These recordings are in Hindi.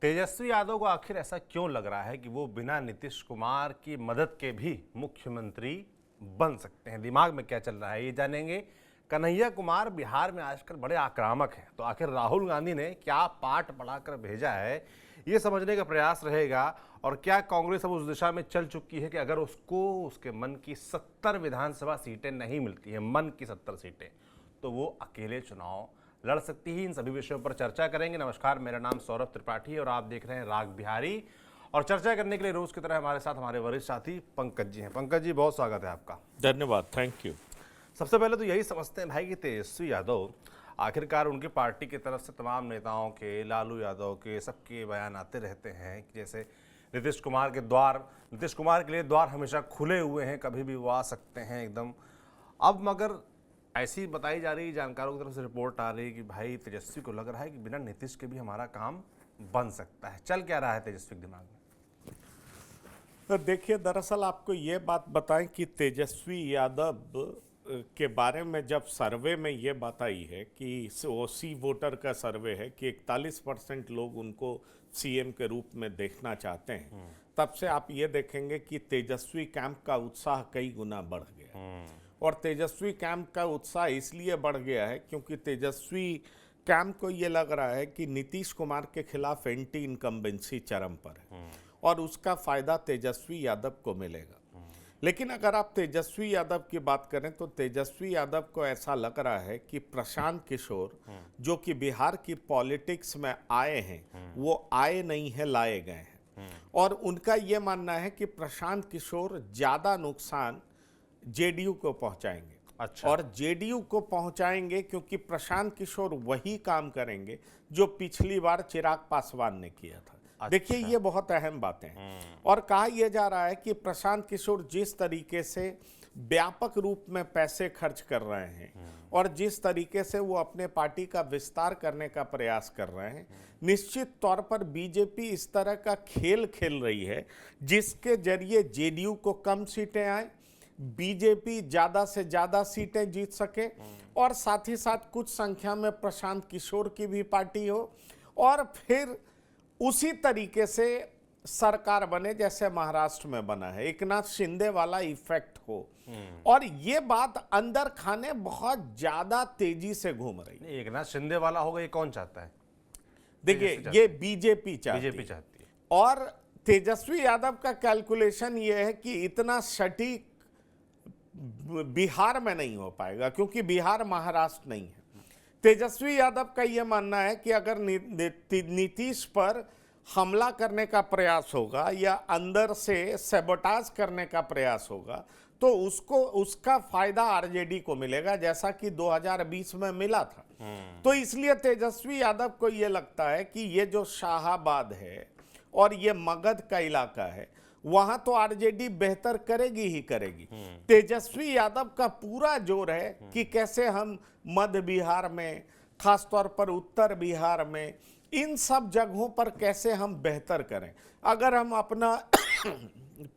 तेजस्वी यादव को आखिर ऐसा क्यों लग रहा है कि वो बिना नीतीश कुमार की मदद के भी मुख्यमंत्री बन सकते हैं? दिमाग में क्या चल रहा है ये जानेंगे। कन्हैया कुमार बिहार में आजकल बड़े आक्रामक हैं, तो आखिर राहुल गांधी ने क्या पाठ पढ़ाकर भेजा है ये समझने का प्रयास रहेगा। और क्या कांग्रेस अब उस दिशा में चल चुकी है कि अगर उसको उसके मन की 70 विधानसभा सीटें नहीं मिलती हैं, मन की 70 सीटें, तो वो अकेले चुनाव लड़ सकती है? इन सभी विषयों पर चर्चा करेंगे। नमस्कार, मेरा नाम सौरभ त्रिपाठी है और आप देख रहे हैं राग बिहारी। और चर्चा करने के लिए रोज की तरह हमारे साथ हमारे वरिष्ठ साथी पंकज जी हैं। पंकज जी, बहुत स्वागत है आपका। धन्यवाद, थैंक यू। सबसे पहले तो यही समझते हैं भाई कि तेजस्वी यादव आखिरकार उनकी पार्टी की तरफ से तमाम नेताओं के, लालू यादव के, सबके बयान आते रहते हैं कि जैसे नीतीश कुमार के लिए द्वार हमेशा खुले हुए हैं, कभी भी वो आ सकते हैं एकदम। अब मगर ऐसी बताई जा रही, जानकारों की तरफ से रिपोर्ट आ रही है कि भाई तेजस्वी को लग रहा है कि बिना नीतीश के भी हमारा काम बन सकता है। चल क्या रहा है तेजस्वी के दिमाग में? तो देखिए, दरअसल आपको ये बात बताएं कि तेजस्वी यादव के बारे में जब सर्वे में ये बात आई है कि ओसी वोटर का सर्वे है कि 41% लोग उनको सीएम के रूप में देखना चाहते हैं, तब से आप ये देखेंगे कि तेजस्वी कैंप का उत्साह कई गुना बढ़ गया। और तेजस्वी कैंप का उत्साह इसलिए बढ़ गया है क्योंकि तेजस्वी कैंप को ये लग रहा है कि नीतीश कुमार के खिलाफ एंटी इनकम्बेंसी चरम पर है और उसका फायदा तेजस्वी यादव को मिलेगा। लेकिन अगर आप तेजस्वी यादव की बात करें तो तेजस्वी यादव को ऐसा लग रहा है कि प्रशांत किशोर जो कि बिहार की पॉलिटिक्स में आए हैं, वो आए नहीं है, लाए गए हैं। और उनका ये मानना है कि प्रशांत किशोर ज़्यादा नुकसान जेडीयू को पहुंचाएंगे। अच्छा। और जेडीयू को पहुंचाएंगे क्योंकि प्रशांत किशोर वही काम करेंगे जो पिछली बार चिराग पासवान ने किया था। अच्छा। देखिए, ये बहुत अहम बातें हैं। और कहा यह जा रहा है कि प्रशांत किशोर जिस तरीके से व्यापक रूप में पैसे खर्च कर रहे हैं और जिस तरीके से वो अपने पार्टी का विस्तार करने का प्रयास कर रहे हैं, निश्चित तौर पर बीजेपी इस तरह का खेल खेल रही है जिसके जरिए जेडीयू को कम सीटें आए, बीजेपी ज्यादा से ज्यादा सीटें जीत सके और साथ ही साथ कुछ संख्या में प्रशांत किशोर की भी पार्टी हो और फिर उसी तरीके से सरकार बने जैसे महाराष्ट्र में बना है, एकनाथ शिंदे वाला इफेक्ट हो। और ये बात अंदर खाने बहुत ज्यादा तेजी से घूम रही है। एकनाथ शिंदे वाला होगा, ये कौन चाहता है? देखिए, ये बीजेपी चाहती है। और तेजस्वी यादव का कैलकुलेशन ये है कि इतना सटीक बिहार में नहीं हो पाएगा क्योंकि बिहार महाराष्ट्र नहीं है। तेजस्वी यादव का यह मानना है कि अगर नीतीश पर हमला करने का प्रयास होगा या अंदर से सैबोटाज करने का प्रयास होगा तो उसका फायदा आरजेडी को मिलेगा, जैसा कि 2020 में मिला था। तो इसलिए तेजस्वी यादव को यह लगता है कि ये जो शाहाबाद है और ये मगध का इलाका है, वहां तो आरजेडी बेहतर करेगी ही करेगी। तेजस्वी यादव का पूरा जोर है कि कैसे हम मध्य बिहार में, खासतौर पर उत्तर बिहार में, इन सब जगहों पर कैसे हम बेहतर करें। अगर हम अपना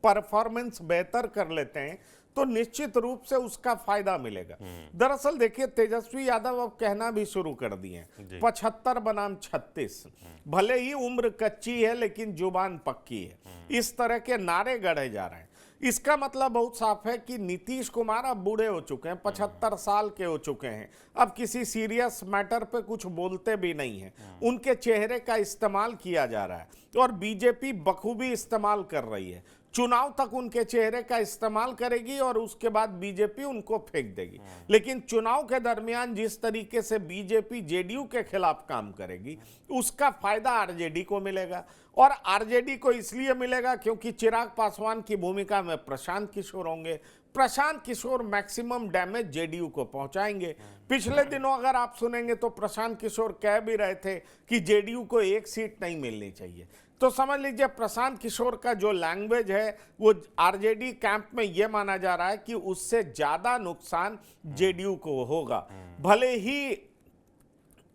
परफॉर्मेंस बेहतर कर लेते हैं तो निश्चित रूप से उसका फायदा मिलेगा। दरअसल देखिए, तेजस्वी यादव अब कहना भी शुरू कर दिए हैं 75 बनाम 36। भले ही उम्र कच्ची है लेकिन जुबान पक्की है, इस तरह के नारे गढ़े जा रहे हैं। इसका मतलब बहुत साफ है कि नीतीश कुमार अब बूढ़े हो चुके हैं, 75 साल के हो चुके हैं, अब किसी सीरियस मैटर पे कुछ बोलते भी नहीं हैं। उनके चेहरे का इस्तेमाल किया जा रहा है और बीजेपी बखूबी इस्तेमाल कर रही है। चुनाव तक उनके चेहरे का इस्तेमाल करेगी और उसके बाद बीजेपी उनको फेंक देगी। लेकिन चुनाव के दरमियान जिस तरीके से बीजेपी जेडीयू के खिलाफ काम करेगी, उसका फायदा आरजेडी को मिलेगा। और आरजेडी को इसलिए मिलेगा क्योंकि चिराग पासवान की भूमिका में प्रशांत किशोर होंगे। Prashant Kishor maximum damage JDU को पहुंचाएंगे। पिछले दिनों अगर आप सुनेंगे तो प्रशांत किशोर कह भी रहे थे कि जेडीयू को एक सीट नहीं मिलनी चाहिए। तो समझ लीजिए, प्रशांत किशोर का जो लैंग्वेज है वो आरजेडी कैंप में यह माना जा रहा है कि उससे ज्यादा नुकसान जेडीयू को होगा। भले ही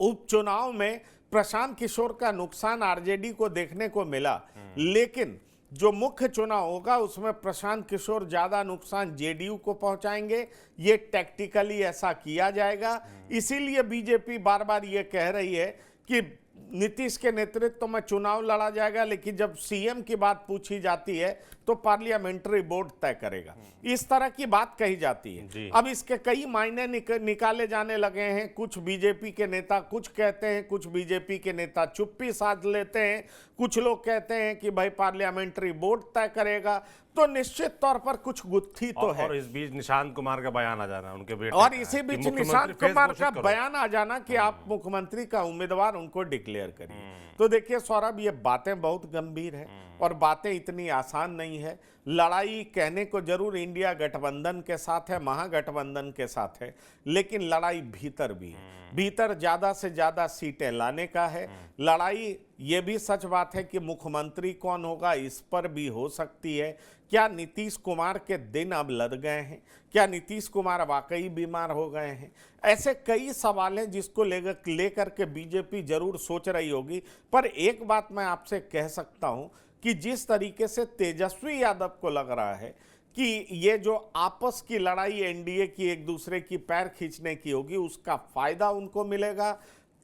उपचुनाव में प्रशांत किशोर का नुकसान आरजेडी को देखने को मिला, लेकिन जो मुख्य चुनाव होगा उसमें प्रशांत किशोर ज्यादा नुकसान जेडीयू को पहुंचाएंगे। ये टैक्टिकली ऐसा किया जाएगा। इसीलिए बीजेपी बार बार ये कह रही है कि नीतीश के नेतृत्व में चुनाव लड़ा जाएगा, लेकिन जब सीएम की बात पूछी जाती है तो पार्लियामेंट्री बोर्ड तय करेगा, इस तरह की बात कही जाती है। अब इसके कई मायने निकाले जाने लगे हैं। कुछ बीजेपी के नेता कुछ कहते हैं, कुछ बीजेपी के नेता चुप्पी साध लेते हैं, कुछ लोग कहते हैं कि भाई पार्लियामेंट्री बोर्ड तय करेगा। तो निश्चित तौर पर कुछ गुत्थी तो है। और इस बीच निशांत कुमार का बयान आ जाना उनके बेटे और का इसी है कि बीच मुख्यमंत्री निशांत फेस कुमार घोषित का करो। बयान आ जाना कि आप मुख्यमंत्री का उम्मीदवार उनको डिक्लेयर करिए। तो देखिए सौरभ, ये बातें बहुत गंभीर है और बातें इतनी आसान नहीं है। लड़ाई कहने को जरूर इंडिया गठबंधन के साथ है, महागठबंधन के साथ है, लेकिन लड़ाई भीतर भी है। भीतर ज्यादा से ज्यादा सीटें लाने का है लड़ाई। ये भी सच बात है कि मुख्यमंत्री कौन होगा इस पर भी हो सकती है। क्या नीतीश कुमार के दिन अब लद गए हैं? क्या नीतीश कुमार वाकई बीमार हो गए हैं? ऐसे कई सवाल हैं जिसको लेकर के बीजेपी जरूर सोच रही होगी। पर एक बात मैं आपसे कह सकता हूं कि जिस तरीके से तेजस्वी यादव को लग रहा है कि ये जो आपस की लड़ाई एनडीए की एक दूसरे की पैर खींचने की होगी, उसका फायदा उनको मिलेगा।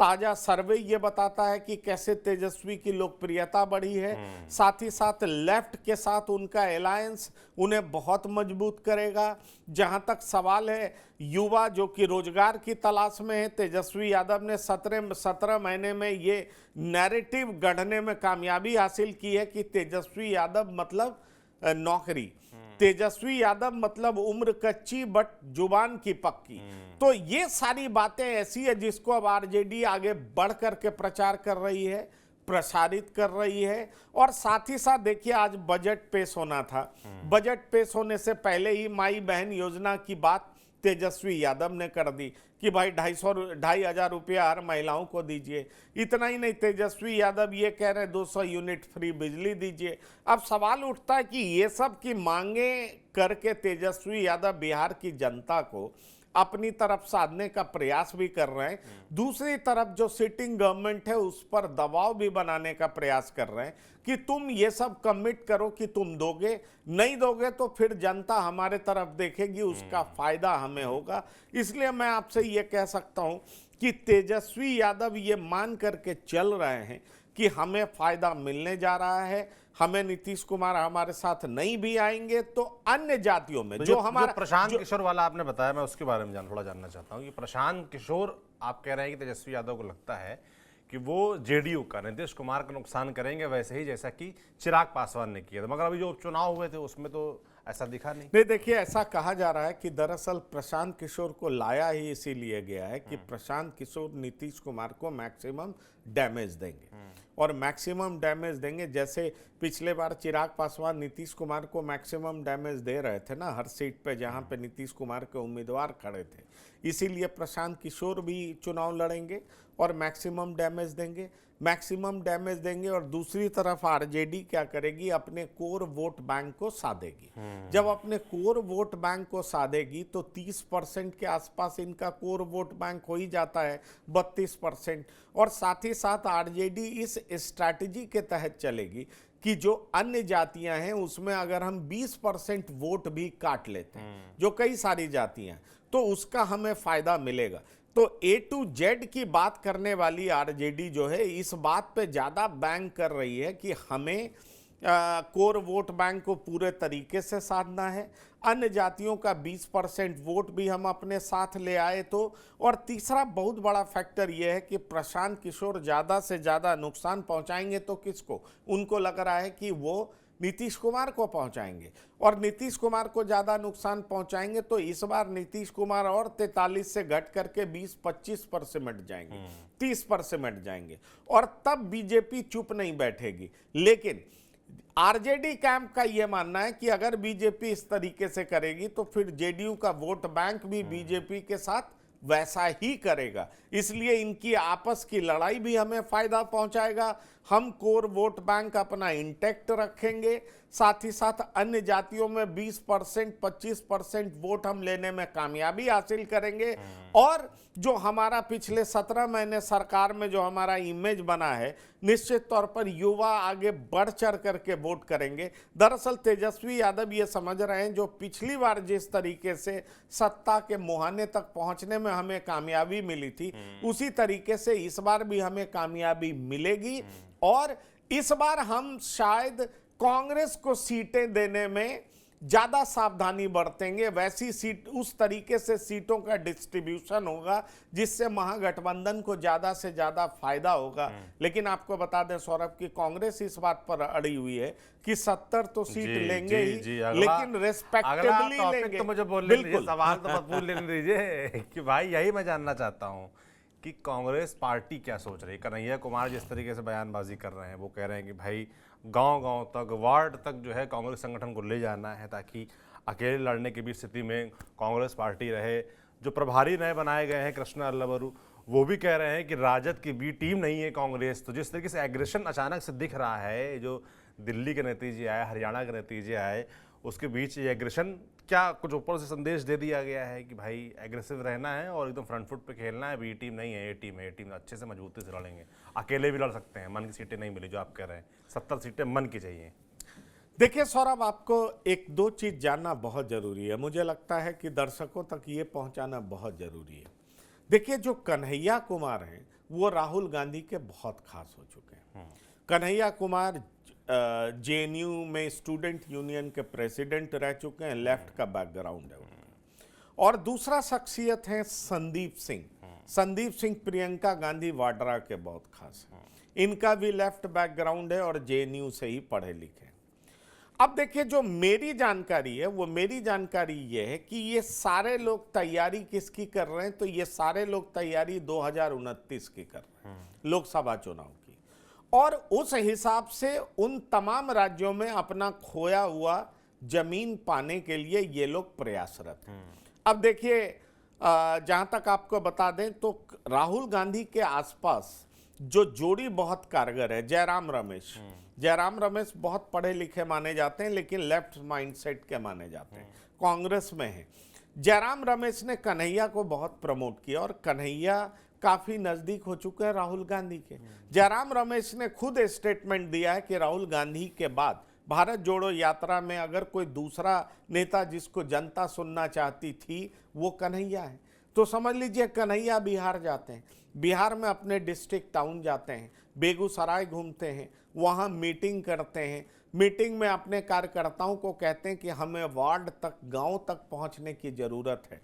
ताजा सर्वे ये बताता है कि कैसे तेजस्वी की लोकप्रियता बढ़ी है। साथ ही साथ लेफ्ट के साथ उनका अलायंस उन्हें बहुत मजबूत करेगा। जहां तक सवाल है युवा जो कि रोजगार की तलाश में है, तेजस्वी यादव ने 17 महीने में ये नैरेटिव गढ़ने में कामयाबी हासिल की है कि तेजस्वी यादव मतलब नौकरी, तेजस्वी यादव मतलब उम्र कच्ची बट जुबान की पक्की। तो ये सारी बातें ऐसी है जिसको अब आरजेडी आगे बढ़ करके प्रचार कर रही है, प्रसारित कर रही है। और साथ ही साथ देखिए आज बजट पेश होना था। बजट पेश होने से पहले ही माई बहन योजना की बात तेजस्वी यादव ने कर दी कि भाई 2,500 रुपया हर महिलाओं को दीजिए। इतना ही नहीं, तेजस्वी यादव ये कह रहे 200 यूनिट फ्री बिजली दीजिए। अब सवाल उठता है कि ये सब की मांगे करके तेजस्वी यादव बिहार की जनता को अपनी तरफ साधने का प्रयास भी कर रहे हैं, दूसरी तरफ जो सिटिंग गवर्नमेंट है उस पर दबाव भी बनाने का प्रयास कर रहे हैं कि तुम ये सब कमिट करो कि तुम दोगे, नहीं दोगे तो फिर जनता हमारे तरफ देखेगी, उसका फायदा हमें होगा। इसलिए मैं आपसे ये कह सकता हूं कि तेजस्वी यादव ये मान करके चल रहे हैं कि हमें फायदा मिलने जा रहा है, हमें नीतीश कुमार हमारे साथ नहीं भी आएंगे तो अन्य जातियों में जो हमारा प्रशांत किशोर वाला आपने बताया, मैं उसके बारे में थोड़ा जानना चाहता हूं कि प्रशांत किशोर आप कह रहे हैं कि तेजस्वी यादव को लगता है कि वो जेडीयू का, नीतीश कुमार का नुकसान करेंगे वैसे ही जैसा कि चिराग पासवान ने किया था, मगर अभी जो उपचुनाव हुए थे उसमें तो ऐसा दिखा नहीं। देखिए ऐसा कहा जा रहा है कि दरअसल प्रशांत किशोर को लाया ही इसीलिए गया है कि प्रशांत किशोर नीतीश कुमार को मैक्सिमम डैमेज देंगे और मैक्सिमम डैमेज देंगे। जैसे पिछले बार चिराग पासवान नीतीश कुमार को मैक्सिमम डैमेज दे रहे थे ना हर सीट पे जहां पे नीतीश कुमार के उम्मीदवार खड़े थे, इसीलिए प्रशांत किशोर भी चुनाव लड़ेंगे और मैक्सिमम डैमेज देंगे, मैक्सिमम डैमेज देंगे। और दूसरी तरफ आरजेडी क्या करेगी, अपने कोर वोट बैंक को साधेगी। जब अपने कोर वोट बैंक को साधेगी तो 30% के आसपास इनका कोर वोट बैंक हो ही जाता है, 32%। और साथ ही साथ आरजेडी इस स्ट्रैटेजी के तहत चलेगी कि जो अन्य जातियां हैं उसमें अगर हम 20% वोट भी काट लेते हैं, जो कई सारी जातियां, तो उसका हमें फायदा मिलेगा। तो A to Z की बात करने वाली आरजेडी जो है इस बात पे ज्यादा बैंक कर रही है कि हमें कोर वोट बैंक को पूरे तरीके से साधना है, अन्य जातियों का 20% वोट भी हम अपने साथ ले आए तो। और तीसरा बहुत बड़ा फैक्टर यह है कि प्रशांत किशोर ज़्यादा से ज़्यादा नुकसान पहुंचाएंगे तो किसको, उनको लग रहा है कि वो नीतीश कुमार को पहुंचाएंगे और नीतीश कुमार को ज़्यादा नुकसान पहुंचाएंगे तो इस बार नीतीश कुमार और 43 से घट करके 20-25 पर सिमट जाएंगे, 30 पर सिमट जाएंगे और तब बीजेपी चुप नहीं बैठेगी। लेकिन आरजेडी कैंप का यह मानना है कि अगर बीजेपी इस तरीके से करेगी तो फिर जेडीयू का वोट बैंक भी बीजेपी के साथ वैसा ही करेगा, इसलिए इनकी आपस की लड़ाई भी हमें फायदा पहुंचाएगा, हम कोर वोट बैंक अपना इंटैक्ट रखेंगे, साथ ही साथ अन्य जातियों में 20% 25% वोट हम लेने में कामयाबी हासिल करेंगे। और जो हमारा पिछले 17 महीने सरकार में जो हमारा इमेज बना है, निश्चित तौर पर युवा आगे बढ़ चढ़ करके वोट करेंगे। दरअसल तेजस्वी यादव ये समझ रहे हैं जो पिछली बार जिस तरीके से सत्ता के मुहाने तक पहुंचने में हमें कामयाबी मिली थी, उसी तरीके से इस बार भी हमें कामयाबी मिलेगी। और इस बार हम शायद कांग्रेस को सीटें देने में ज्यादा सावधानी बरतेंगे। वैसी सीट, उस तरीके से सीटों का डिस्ट्रीब्यूशन होगा जिससे महागठबंधन को ज्यादा से ज्यादा फायदा होगा। लेकिन आपको बता दें सौरभ की कांग्रेस इस बात पर अड़ी हुई है कि 70 तो सीट लेंगे ही, लेकिन रेस्पेक्टेबली लेंगे। तो मुझे बोलने दीजिए, सवाल तो मत पूछ लेने दीजिए कि भाई यही मैं जानना चाहता हूँ कि कांग्रेस पार्टी क्या सोच रही है। कन्हैया कुमार जिस तरीके से बयानबाजी कर रहे हैं, वो कह रहे हैं कि भाई गांव-गांव तक, वार्ड तक जो है कांग्रेस संगठन को ले जाना है ताकि अकेले लड़ने की भी स्थिति में कांग्रेस पार्टी रहे। जो प्रभारी नए बनाए गए हैं कृष्णा अल्लावरू, वो भी कह रहे हैं कि राजद की बी टीम नहीं है कांग्रेस। तो जिस तरीके से एग्रेशन अचानक से दिख रहा है, जो दिल्ली के नतीजे आए, हरियाणा के नतीजे आए, उसके बीच ये एग्रेशन, क्या कुछ ऊपर से संदेश दे दिया गया है कि भाई एग्रेसिव रहना है और एकदम फ्रंट फुट पे खेलना है, बी टीम नहीं है, ए टीम है, ए टीम अच्छे से मजबूती से लड़ेंगे, अकेले भी लड़ सकते हैं, मन की सीटें नहीं मिली जो आप कह रहे हैं, 70 सीटें मन की चाहिए। देखिए सौरभ, आपको एक दो चीज जानना बहुत जरूरी है, मुझे लगता है कि दर्शकों तक ये पहुंचाना बहुत जरूरी है। देखिए, जो कन्हैया कुमार हैं वो राहुल गांधी के बहुत खास हो चुके हैं। कन्हैया कुमार जेएनयू में स्टूडेंट यूनियन के प्रेसिडेंट रह चुके हैं, लेफ्ट का बैकग्राउंड है उनका। और दूसरा शख्सियत है संदीप सिंह। संदीप सिंह प्रियंका गांधी वाड्रा के बहुत खास हैं। इनका भी लेफ्ट बैकग्राउंड है और जेएनयू से ही पढ़े लिखे। अब देखिए, जो मेरी जानकारी है वो मेरी जानकारी ये है कि ये सारे लोग तैयारी किसकी कर रहे हैं, तो ये सारे लोग तैयारी 2029 की कर रहे हैं, लोकसभा चुनाव की। और उस हिसाब से उन तमाम राज्यों में अपना खोया हुआ जमीन पाने के लिए ये लोग प्रयासरत हैं। अब देखिए, जहां तक आपको बता दें तो राहुल गांधी के आसपास जो जोड़ी बहुत कारगर है, जयराम रमेश। जयराम रमेश बहुत पढ़े लिखे माने जाते हैं, लेकिन लेफ्ट माइंडसेट के माने जाते हैं, कांग्रेस में है। जयराम रमेश ने कन्हैया को बहुत प्रमोट किया और कन्हैया काफी नजदीक हो चुके हैं राहुल गांधी के। जयराम रमेश ने खुद स्टेटमेंट दिया है कि राहुल गांधी के बाद भारत जोड़ो यात्रा में अगर कोई दूसरा नेता जिसको जनता सुनना चाहती थी वो कन्हैया है। तो समझ लीजिए, कन्हैया बिहार जाते हैं, बिहार में अपने डिस्ट्रिक्ट टाउन जाते हैं, बेगूसराय घूमते हैं, वहाँ मीटिंग करते हैं, मीटिंग में अपने कार्यकर्ताओं को कहते हैं कि हमें वार्ड तक, गांव तक पहुंचने की जरूरत है।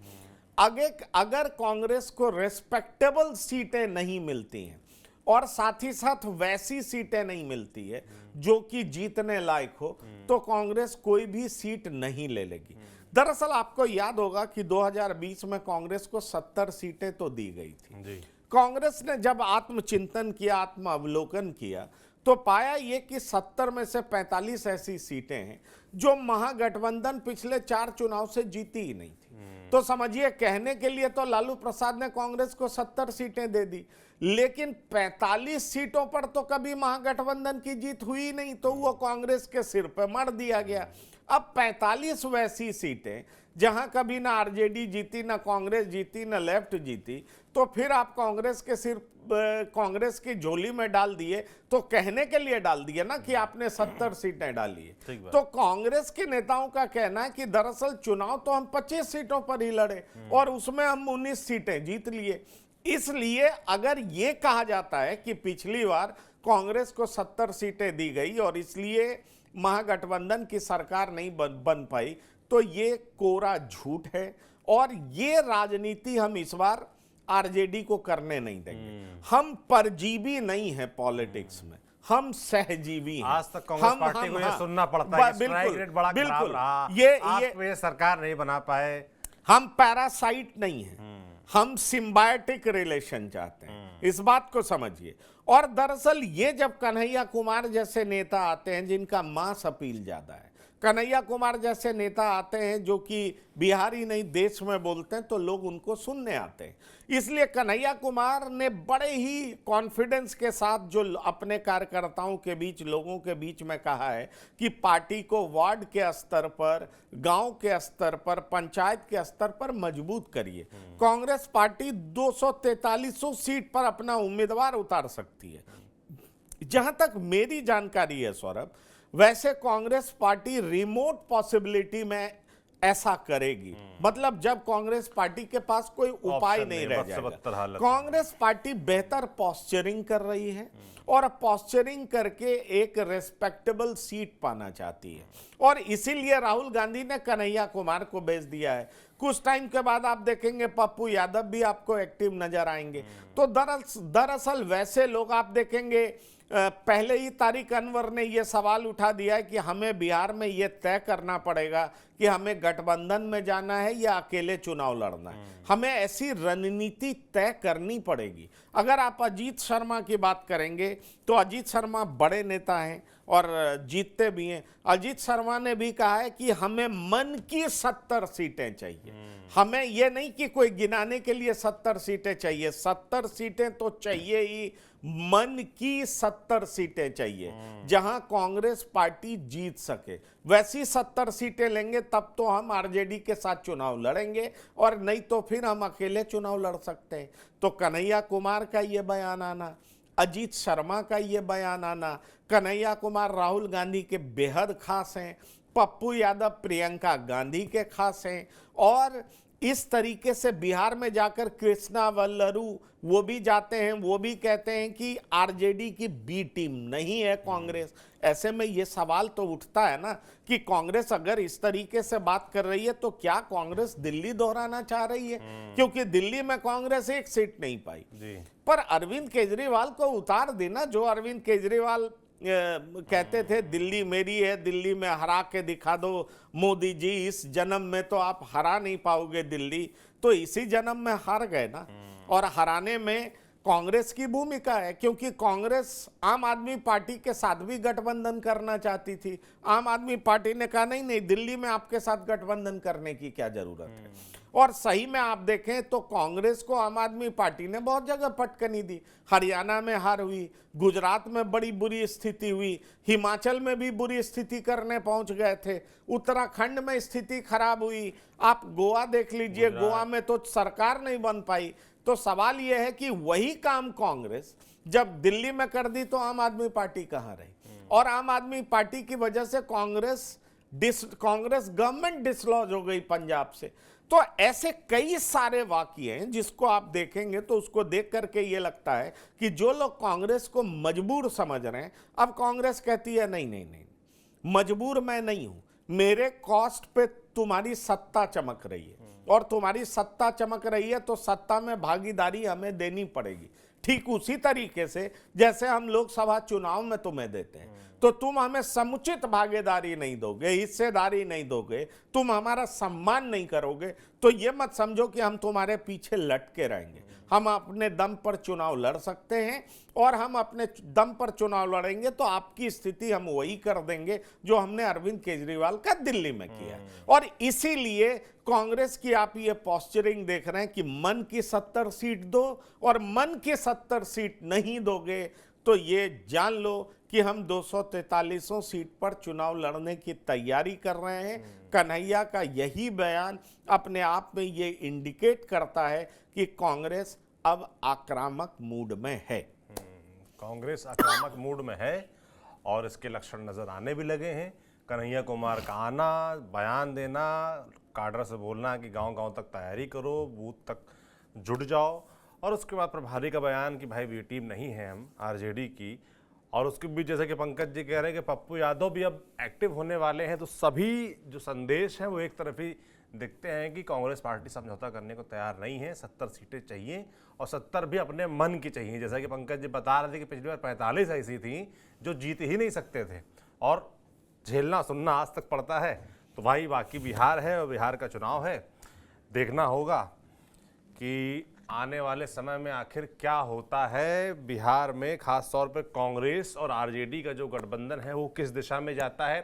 अगर कांग्रेस को रेस्पेक्टेबल सीटें नहीं मिलती हैं और साथ ही साथ वैसी सीटें नहीं मिलती है जो कि जीतने लायक हो, तो कांग्रेस कोई भी सीट नहीं ले लेगी। दरअसल आपको याद होगा कि 2020 में कांग्रेस को 70 सीटें तो दी गई थी। कांग्रेस ने जब आत्मचिंतन किया, आत्मावलोकन किया, तो पाया ये कि 70 में से 45 ऐसी सीटें हैं जो महागठबंधन पिछले 4 चुनाव से जीती ही नहीं थी। तो समझिए, कहने के लिए तो लालू प्रसाद ने कांग्रेस को 70 सीटें दे दी, लेकिन 45 सीटों पर तो कभी महागठबंधन की जीत हुई नहीं, तो वो कांग्रेस के सिर पे मर दिया गया। अब 45 वैसी सीटें जहां कभी ना आरजेडी जीती, ना कांग्रेस जीती, ना लेफ्ट जीती, तो फिर आप कांग्रेस के सिर, कांग्रेस की झोली में डाल दिए, तो कहने के लिए डाल दिए ना कि आपने 70 सीटें डाली है। तो कांग्रेस के नेताओं का कहना है कि दरअसल चुनाव तो हम 25 सीटों पर ही लड़े और उसमें हम 19 सीटें जीत लिए। इसलिए अगर ये कहा जाता है कि पिछली बार कांग्रेस को 70 सीटें दी गई और इसलिए महागठबंधन की सरकार नहीं बन पाई, तो ये कोरा झूठ है और ये राजनीति हम इस बार आरजेडी को करने नहीं देंगे। हम परजीवी नहीं है पॉलिटिक्स में, हम सहजीवी हैं। आज तक कांग्रेस पार्टी को ये सुनना पड़ता है कि स्ट्राइक रेट बड़ा खराब रहा, ये सरकार नहीं बना पाए। हम पैरासाइट नहीं है, हम सिम्बायोटिक रिलेशन चाहते हैं, इस बात को समझिए। और दरअसल ये जब कन्हैया कुमार जैसे नेता आते हैं जिनका मास अपील ज्यादा है, कन्हैया कुमार जैसे नेता आते हैं जो कि बिहार ही नहीं देश में बोलते हैं, तो लोग उनको सुनने आते हैं। इसलिए कन्हैया कुमार ने बड़े ही कॉन्फिडेंस के साथ जो अपने कार्यकर्ताओं के बीच, लोगों के बीच में कहा है कि पार्टी को वार्ड के स्तर पर, गांव के स्तर पर, पंचायत के स्तर पर मजबूत करिए। कांग्रेस पार्टी 243 सीट पर अपना उम्मीदवार उतार सकती है। जहां तक मेरी जानकारी है सौरभ, वैसे कांग्रेस पार्टी रिमोट पॉसिबिलिटी में ऐसा करेगी। मतलब जब कांग्रेस पार्टी के पास कोई उपाय नहीं रह जाएगा। कांग्रेस पार्टी बेहतर पॉस्चरिंग कर रही है और पॉस्चरिंग करके एक रेस्पेक्टेबल सीट पाना चाहती है, और इसीलिए राहुल गांधी ने कन्हैया कुमार को भेज दिया है। कुछ टाइम के बाद आप देखेंगे पप्पू यादव भी आपको एक्टिव नजर आएंगे। तो दरअसल वैसे लोग आप देखेंगे, पहले ही तारिक अनवर ने यह सवाल उठा दिया है कि हमें बिहार में यह तय करना पड़ेगा कि हमें गठबंधन में जाना है या अकेले चुनाव लड़ना है। हमें ऐसी रणनीति तय करनी पड़ेगी। अगर आप अजीत शर्मा की बात करेंगे तो अजीत शर्मा बड़े नेता हैं और जीतते भी हैं। अजीत शर्मा ने भी कहा है कि हमें मन की 70 सीटें चाहिए। हमें यह नहीं कि कोई गिनाने के लिए 70 सीटें चाहिए, 70 सीटें तो चाहिए ही, मन की 70 सीटें चाहिए जहां कांग्रेस पार्टी जीत सके। वैसी 70 सीटें लेंगे तब तो हम आरजेडी के साथ चुनाव लड़ेंगे, और नहीं तो फिर हम अकेले चुनाव लड़ सकते हैं। तो कन्हैया कुमार का ये बयान आना, अजीत शर्मा का ये बयान आना, कन्हैया कुमार राहुल गांधी के बेहद खास हैं, पप्पू यादव प्रियंका गांधी के खास हैं, और इस तरीके से बिहार में जाकर कृष्णा वल्लरू वो भी जाते हैं, वो भी कहते हैं कि आरजेडी की बी टीम नहीं है कांग्रेस। ऐसे में ये सवाल तो उठता है ना कि कांग्रेस अगर इस तरीके से बात कर रही है तो क्या कांग्रेस दिल्ली दोहराना चाह रही है? क्योंकि दिल्ली में कांग्रेस एक सीट नहीं पाई जी। पर अरविंद केजरीवाल को उतार देना, जो अरविंद केजरीवाल कहते थे दिल्ली मेरी है, दिल्ली में हरा के दिखा दो मोदी जी, इस जन्म में तो आप हरा नहीं पाओगे दिल्ली, तो इसी जन्म में हार गए ना। और हराने में कांग्रेस की भूमिका है, क्योंकि कांग्रेस आम आदमी पार्टी के साथ भी गठबंधन करना चाहती थी। आम आदमी पार्टी ने कहा नहीं नहीं, दिल्ली में आपके साथ गठबंधन करने की क्या जरूरत है। और सही में आप देखें तो कांग्रेस को आम आदमी पार्टी ने बहुत जगह पटकनी दी। हरियाणा में हार हुई, गुजरात में बड़ी बुरी स्थिति हुई, हिमाचल में भी बुरी स्थिति करने पहुंच गए थे, उत्तराखंड में स्थिति खराब हुई, आप गोवा देख लीजिए, गोवा में तो सरकार नहीं बन पाई। तो सवाल यह है कि वही काम कांग्रेस जब दिल्ली में कर दी तो आम आदमी पार्टी कहां रही? और आम आदमी पार्टी की वजह से कांग्रेस गवर्नमेंट डिसलॉज हो गई पंजाब से। तो ऐसे कई सारे वाकये हैं जिसको आप देखेंगे तो उसको देख करके ये लगता है कि जो लोग कांग्रेस को मजबूर समझ रहे हैं, अब कांग्रेस कहती है नहीं नहीं नहीं, मजबूर मैं नहीं हूं, मेरे कॉस्ट पे तुम्हारी सत्ता चमक रही है, और तुम्हारी सत्ता चमक रही है तो सत्ता में भागीदारी हमें देनी पड़ेगी। ठीक उसी तरीके से जैसे हम लोकसभा चुनाव में तुम्हें देते हैं, तो तुम हमें समुचित भागीदारी नहीं दोगे, हिस्सेदारी नहीं दोगे, तुम हमारा सम्मान नहीं करोगे, तो ये मत समझो कि हम तुम्हारे पीछे लटके रहेंगे। हम अपने दम पर चुनाव लड़ सकते हैं, और हम अपने दम पर चुनाव लड़ेंगे तो आपकी स्थिति हम वही कर देंगे जो हमने अरविंद केजरीवाल का दिल्ली में किया। और इसीलिए कांग्रेस की आप ये पोस्चरिंग देख रहे हैं कि मन की 70 सीट दो, और मन की 70 सीट नहीं दोगे तो ये जान लो कि हम 243 सीट पर चुनाव लड़ने की तैयारी कर रहे हैं। कन्हैया का यही बयान अपने आप में ये इंडिकेट करता है कि कांग्रेस अब आक्रामक मूड में है। कांग्रेस आक्रामक मूड में है और इसके लक्षण नजर आने भी लगे हैं। कन्हैया कुमार का आना, बयान देना, काडर से बोलना कि गांव-गांव तक तैयारी करो, बूथ तक जुट जाओ, और उसके बाद प्रभारी का बयान कि भाई बी टीम नहीं है हम आरजेडी की। और उसके बीच जैसे कि पंकज जी कह रहे हैं कि पप्पू यादव भी अब एक्टिव होने वाले हैं, तो सभी जो संदेश हैं वो एक तरफ ही दिखते हैं कि कांग्रेस पार्टी समझौता करने को तैयार नहीं है। 70 सीटें चाहिए, और 70 भी अपने मन की चाहिए। जैसा कि पंकज जी बता रहे थे कि पिछली बार 45 ऐसी थी जो जीत ही नहीं सकते थे, और झेलना सुनना आज तक पड़ता है। तो भाई बाकी बिहार है और बिहार का चुनाव है, देखना होगा कि आने वाले समय में आखिर क्या होता है बिहार में, खास तौर पर कांग्रेस और आरजेडी का जो गठबंधन है वो किस दिशा में जाता है।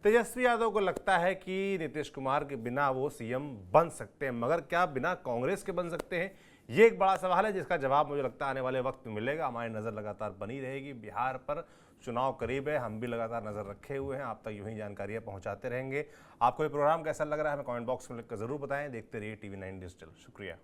तेजस्वी यादव को लगता है कि नीतीश कुमार के बिना वो सीएम बन सकते हैं, मगर क्या बिना कांग्रेस के बन सकते हैं? ये एक बड़ा सवाल है जिसका जवाब मुझे लगता है आने वाले वक्त में मिलेगा। हमारी नज़र लगातार बनी रहेगी। बिहार पर चुनाव करीब है, हम भी लगातार नज़र रखे हुए हैं। आप तक यूं ही जानकारियां पहुंचाते रहेंगे। आपको ये प्रोग्राम कैसा लग रहा है हमें कमेंट बॉक्स में लिखकर जरूर बताएं। देखते रहिए TV9 डिजिटल। शुक्रिया।